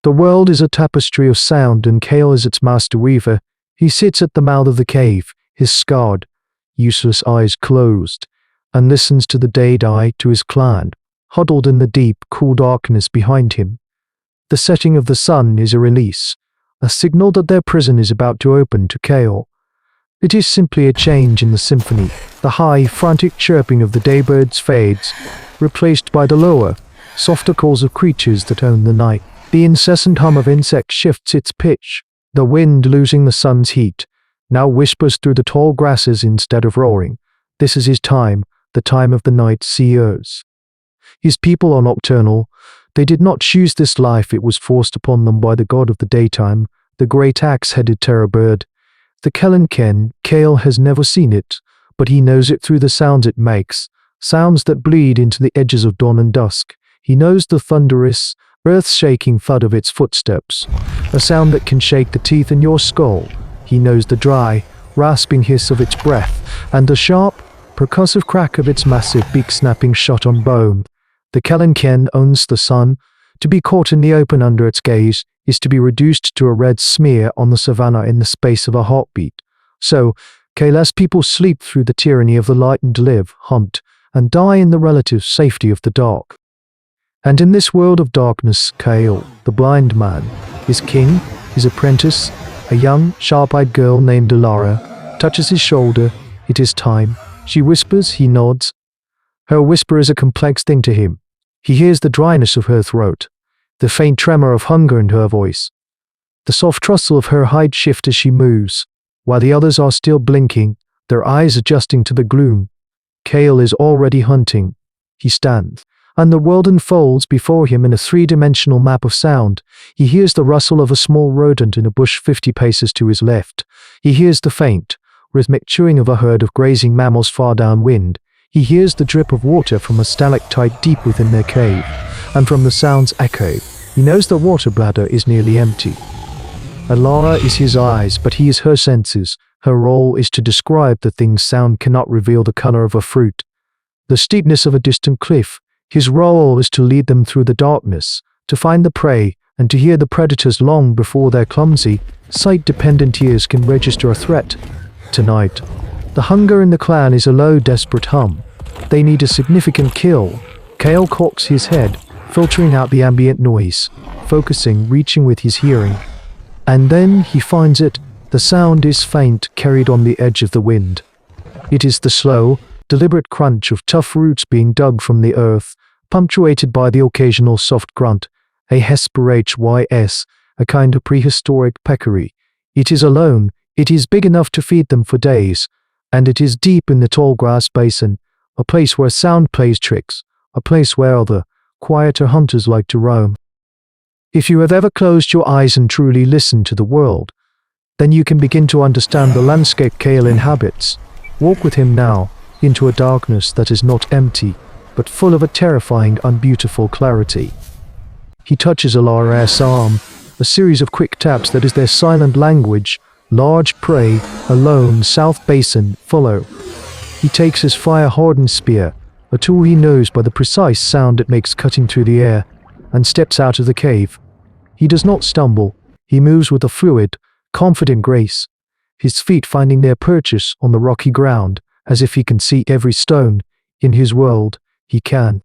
The world is a tapestry of sound and Kael is its master weaver. He sits at the mouth of the cave, his scarred, useless eyes closed, and listens to the day die to his clan, huddled in the deep, cool darkness behind him. The setting of the sun is a release, a signal that their prison is about to open to Kael. It is simply a change in the symphony. The high, frantic chirping of the daybirds fades, replaced by the lower, softer calls of creatures that own the night. The incessant hum of insects shifts its pitch. The wind, losing the sun's heat, now whispers through the tall grasses instead of roaring. This is his time, the time of the night seers. His people are nocturnal. They did not choose this life, it was forced upon them by the god of the daytime, the great axe-headed terror bird. The Kelenken. Kael has never seen it, but he knows it through the sounds it makes, sounds that bleed into the edges of dawn and dusk. He knows the thunderous, earth-shaking thud of its footsteps, a sound that can shake the teeth in your skull. He knows the dry, rasping hiss of its breath, and the sharp, percussive crack of its massive beak snapping shut on bone. The Kelenken owns the sun. To be caught in the open under its gaze is to be reduced to a red smear on the savannah in the space of a heartbeat. So, Kael's people sleep through the tyranny of the light and live, hunt, and die in the relative safety of the dark. And in this world of darkness, Kael, the blind man, is king. His apprentice, a young, sharp-eyed girl named Alara, touches his shoulder. It is time. She whispers, he nods. Her whisper is a complex thing to him. He hears the dryness of her throat, the faint tremor of hunger in her voice. The soft rustle of her hide shift as she moves, while the others are still blinking, their eyes adjusting to the gloom. Kael is already hunting. He stands, and the world unfolds before him in a three-dimensional map of sound. He hears the rustle of a small rodent in a bush 50 paces to his left. He hears the faint, rhythmic chewing of a herd of grazing mammals far downwind. He hears the drip of water from a stalactite deep within their cave, and from the sound's echo, he knows the water bladder is nearly empty. Alara is his eyes, but he is her senses. Her role is to describe the things sound cannot reveal: the color of a fruit, the steepness of a distant cliff. His role is to lead them through the darkness, to find the prey, and to hear the predators long before their clumsy, sight-dependent ears can register a threat. Tonight, the hunger in the clan is a low, desperate hum. They need a significant kill. Kael cocks his head, filtering out the ambient noise, focusing, reaching with his hearing. And then he finds it. The sound is faint, carried on the edge of the wind. It is the slow, deliberate crunch of tough roots being dug from the earth, punctuated by the occasional soft grunt, a Hesperhys, a kind of prehistoric peccary. It is alone. It is big enough to feed them for days, and it is deep in the tall grass basin, a place where sound plays tricks, a place where other, quieter hunters like to roam. If you have ever closed your eyes and truly listened to the world, then you can begin to understand the landscape Kael inhabits. Walk with him now, into a darkness that is not empty, but full of a terrifying, unbeautiful clarity. He touches Alara's arm, a series of quick taps that is their silent language. Large prey, alone, south basin, follow. He takes his fire-hardened spear, a tool he knows by the precise sound it makes cutting through the air, and steps out of the cave. He does not stumble. He moves with a fluid, confident grace, his feet finding their purchase on the rocky ground, as if he can see every stone. In his world, he can.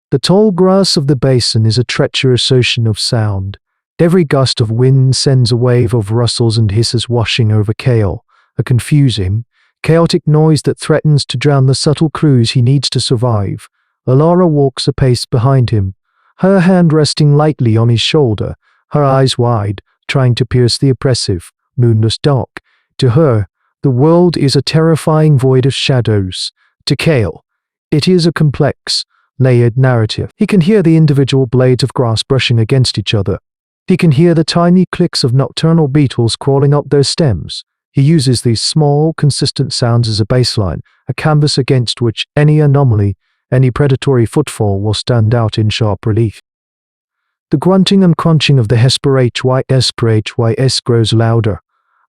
The tall grass of the basin is a treacherous ocean of sound. Every gust of wind sends a wave of rustles and hisses washing over Kael, a confusing, chaotic noise that threatens to drown the subtle clues he needs to survive. Alara walks a pace behind him, her hand resting lightly on his shoulder, her eyes wide, trying to pierce the oppressive, moonless dark. To her, the world is a terrifying void of shadows. To Kael, it is a complex, layered narrative. He can hear the individual blades of grass brushing against each other. He can hear the tiny clicks of nocturnal beetles crawling up their stems. He uses these small, consistent sounds as a baseline, a canvas against which any anomaly, any predatory footfall will stand out in sharp relief. The grunting and crunching of the Hesperhys grows louder,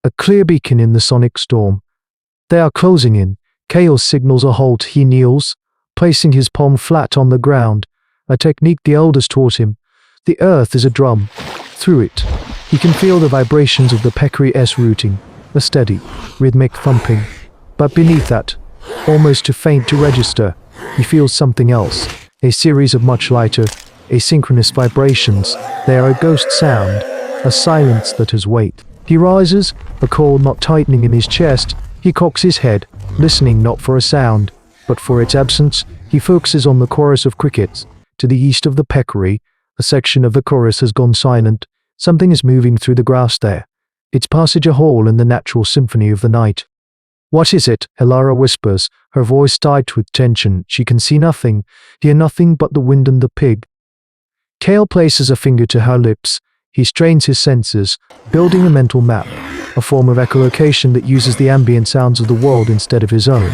a clear beacon in the sonic storm. They are closing in. Kael signals a halt. He kneels, placing his palm flat on the ground, a technique the elders taught him, The earth is a drum. Through it, he can feel the vibrations of the peccary's rooting, a steady, rhythmic thumping. But beneath that, almost too faint to register, he feels something else, a series of much lighter, asynchronous vibrations. They are a ghost sound, a silence that has weight. He rises, a cold knot tightening in his chest. He cocks his head, listening not for a sound, but for its absence. He focuses on the chorus of crickets. To the east of the peccary, a section of the chorus has gone silent. Something is moving through the grass there, its passage a hole in the natural symphony of the night. "What is it?" Elara whispers, her voice tight with tension. She can see nothing, hear nothing but the wind and the pig. Kael places a finger to her lips. He strains his senses, building a mental map, a form of echolocation that uses the ambient sounds of the world instead of his own.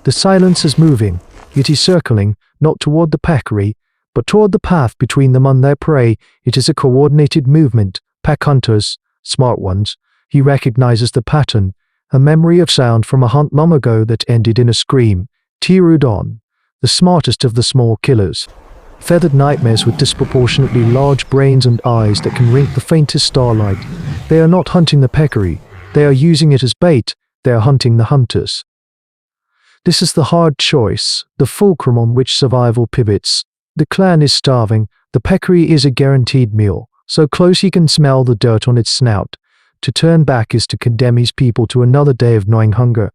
The silence is moving, yet he's circling, not toward the peccary, but toward the path between them and their prey. It is a coordinated movement. Pack hunters, smart ones. He recognizes the pattern, a memory of sound from a hunt long ago that ended in a scream. Troodon, the smartest of the small killers. Feathered nightmares with disproportionately large brains and eyes that can rink the faintest starlight. They are not hunting the peccary. They are using it as bait. They are hunting the hunters. This is the hard choice, the fulcrum on which survival pivots. The clan is starving. The peccary is a guaranteed meal, so close he can smell the dirt on its snout. To turn back is to condemn his people to another day of gnawing hunger.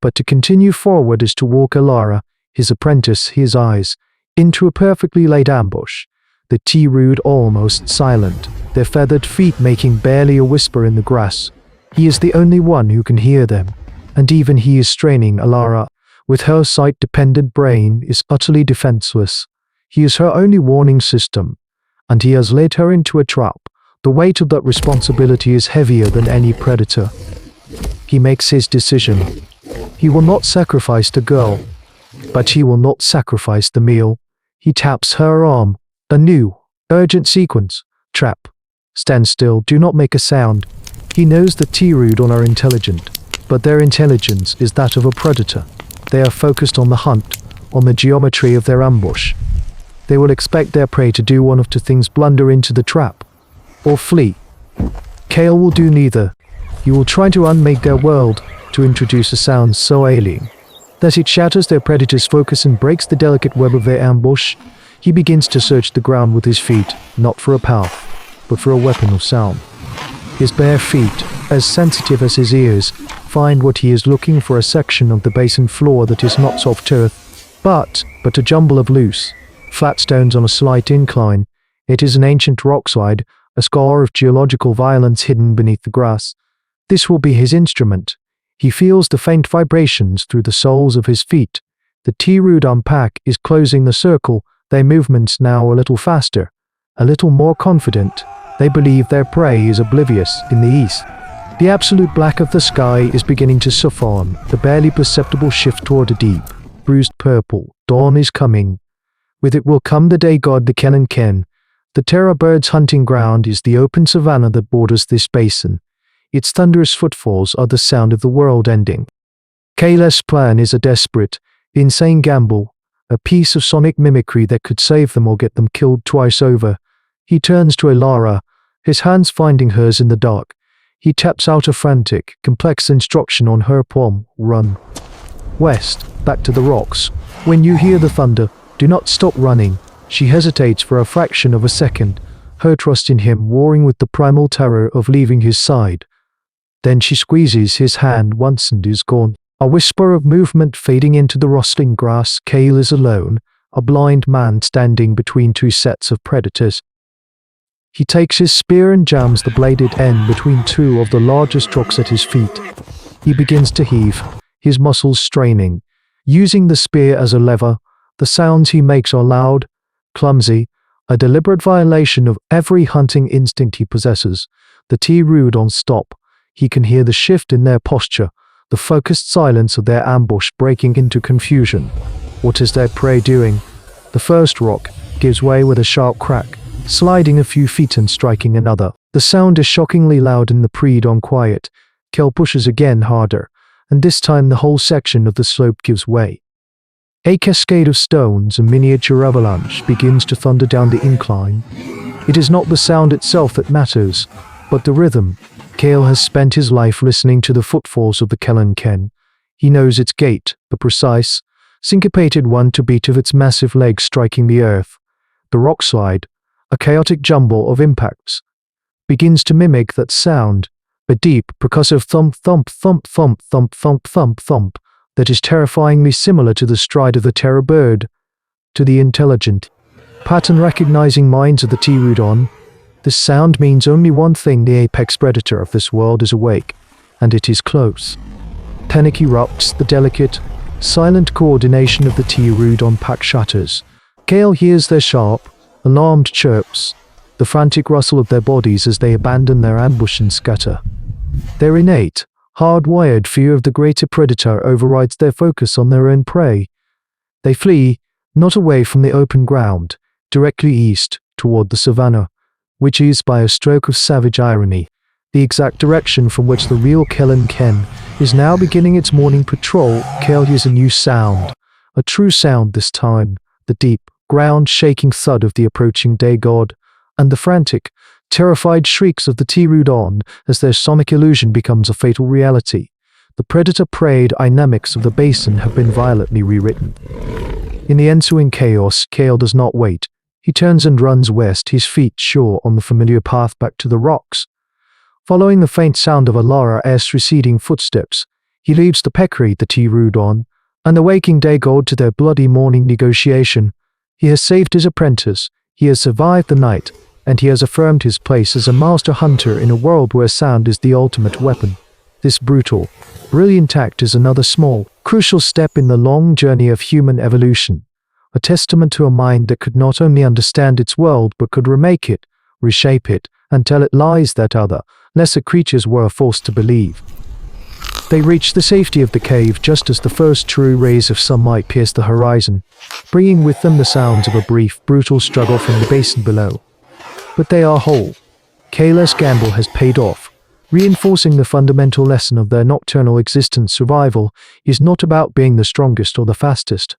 But to continue forward is to walk Elara, his apprentice, his eyes, into a perfectly laid ambush. The Trood almost silent, their feathered feet making barely a whisper in the grass. He is the only one who can hear them, and even he is straining. Elara, with her sight-dependent brain, is utterly defenseless. He is her only warning system, and he has led her into a trap. The weight of that responsibility is heavier than any predator. He makes his decision. He will not sacrifice the girl, but he will not sacrifice the meal. He taps her arm. A new, urgent sequence. Trap. Stand still, do not make a sound. He knows the Troodon are intelligent, but their intelligence is that of a predator. They are focused on the hunt, on the geometry of their ambush. They will expect their prey to do one of two things: blunder into the trap, or flee. Kael will do neither. He will try to unmake their world, to introduce a sound so alien that it shatters their predator's focus and breaks the delicate web of their ambush. He begins to search the ground with his feet, not for a path, but for a weapon of sound. His bare feet, as sensitive as his ears, find what he is looking for: a section of the basin floor that is not soft earth, but a jumble of loose, flat stones on a slight incline. It is an ancient rockslide, a scar of geological violence hidden beneath the grass. This will be his instrument. He feels the faint vibrations through the soles of his feet. The Troodon pack is closing the circle, their movements now a little faster, a little more confident. They believe their prey is oblivious in the east. The absolute black of the sky is beginning to soften, the barely perceptible shift toward a deep, bruised purple. Dawn is coming. With it will come the day god, the Kelenken. The terror bird's hunting ground is the open savanna that borders this basin. Its thunderous footfalls are the sound of the world ending. Kael's plan is a desperate, insane gamble, a piece of sonic mimicry that could save them or get them killed twice over. He turns to Elara, his hands finding hers in the dark. He taps out a frantic, complex instruction on her palm: run. West, back to the rocks. When you hear the thunder, do not stop running. She hesitates for a fraction of a second, her trust in him warring with the primal terror of leaving his side. Then she squeezes his hand once and is gone. A whisper of movement fading into the rustling grass. Kael is alone, a blind man standing between two sets of predators. He takes his spear and jams the bladed end between two of the largest rocks at his feet. He begins to heave, his muscles straining. Using the spear as a lever, the sounds he makes are loud, clumsy, a deliberate violation of every hunting instinct he possesses. The Troodon stop. He can hear the shift in their posture, the focused silence of their ambush breaking into confusion. What is their prey doing? The first rock gives way with a sharp crack, sliding a few feet and striking another. The sound is shockingly loud in the Troodon quiet. Kael pushes again harder, and this time the whole section of the slope gives way. A cascade of stones, a miniature avalanche, begins to thunder down the incline. It is not the sound itself that matters, but the rhythm. Kael has spent his life listening to the footfalls of the Kelenken. He knows its gait, the precise, syncopated one-to-beat of its massive legs striking the earth. The rockslide, a chaotic jumble of impacts, begins to mimic that sound, a deep, percussive thump thump thump thump thump thump thump thump that is terrifyingly similar to the stride of the terror bird. To the intelligent, pattern-recognizing minds of the Troodon, this sound means only one thing: the apex predator of this world is awake, and it is close. Panic erupts, the delicate, silent coordination of the Troodon pack shatters. Kael hears their sharp, alarmed chirps, the frantic rustle of their bodies as they abandon their ambush and scatter. Their innate, hardwired fear of the greater predator overrides their focus on their own prey. They flee, not away from the open ground, directly east, toward the savannah, which is, by a stroke of savage irony, the exact direction from which the real Kelenken is now beginning its morning patrol. Kael hears a new sound, a true sound this time, the deep, ground-shaking thud of the approaching day god, and the frantic, terrified shrieks of the Troodon as their sonic illusion becomes a fatal reality. The predator-prey dynamics of the basin have been violently rewritten. In the ensuing chaos, Kael does not wait. He turns and runs west, his feet sure on the familiar path back to the rocks. Following the faint sound of Alara's receding footsteps, he leaves the peccary, the Troodon, and the waking day god to their bloody morning negotiation. He has saved his apprentice, he has survived the night, and he has affirmed his place as a master hunter in a world where sound is the ultimate weapon. This brutal, brilliant act is another small, crucial step in the long journey of human evolution, a testament to a mind that could not only understand its world but could remake it, reshape it, and tell it lies that other, lesser creatures were forced to believe. They reach the safety of the cave just as the first true rays of sunlight pierce the horizon, bringing with them the sounds of a brief, brutal struggle from the basin below. But they are whole. Kael's gamble has paid off, reinforcing the fundamental lesson of their nocturnal existence. Survival is not about being the strongest or the fastest,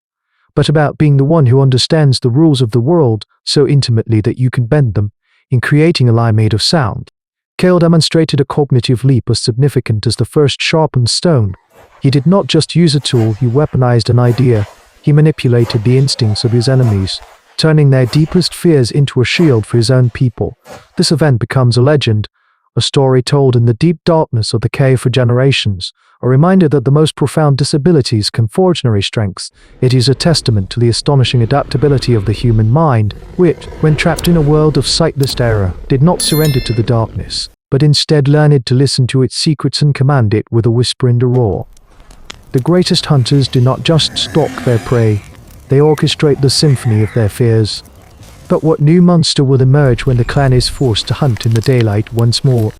but about being the one who understands the rules of the world so intimately that you can bend them in creating a lie made of sound. Kael demonstrated a cognitive leap as significant as the first sharpened stone. He did not just use a tool, he weaponized an idea. He manipulated the instincts of his enemies, turning their deepest fears into a shield for his own people. This event becomes a legend, a story told in the deep darkness of the cave for generations, a reminder that the most profound disabilities can forge extraordinary strengths. It is a testament to the astonishing adaptability of the human mind, which, when trapped in a world of sightless terror, did not surrender to the darkness, but instead learned to listen to its secrets and command it with a whisper and a roar. The greatest hunters do not just stalk their prey, they orchestrate the symphony of their fears. But what new monster will emerge when the clan is forced to hunt in the daylight once more?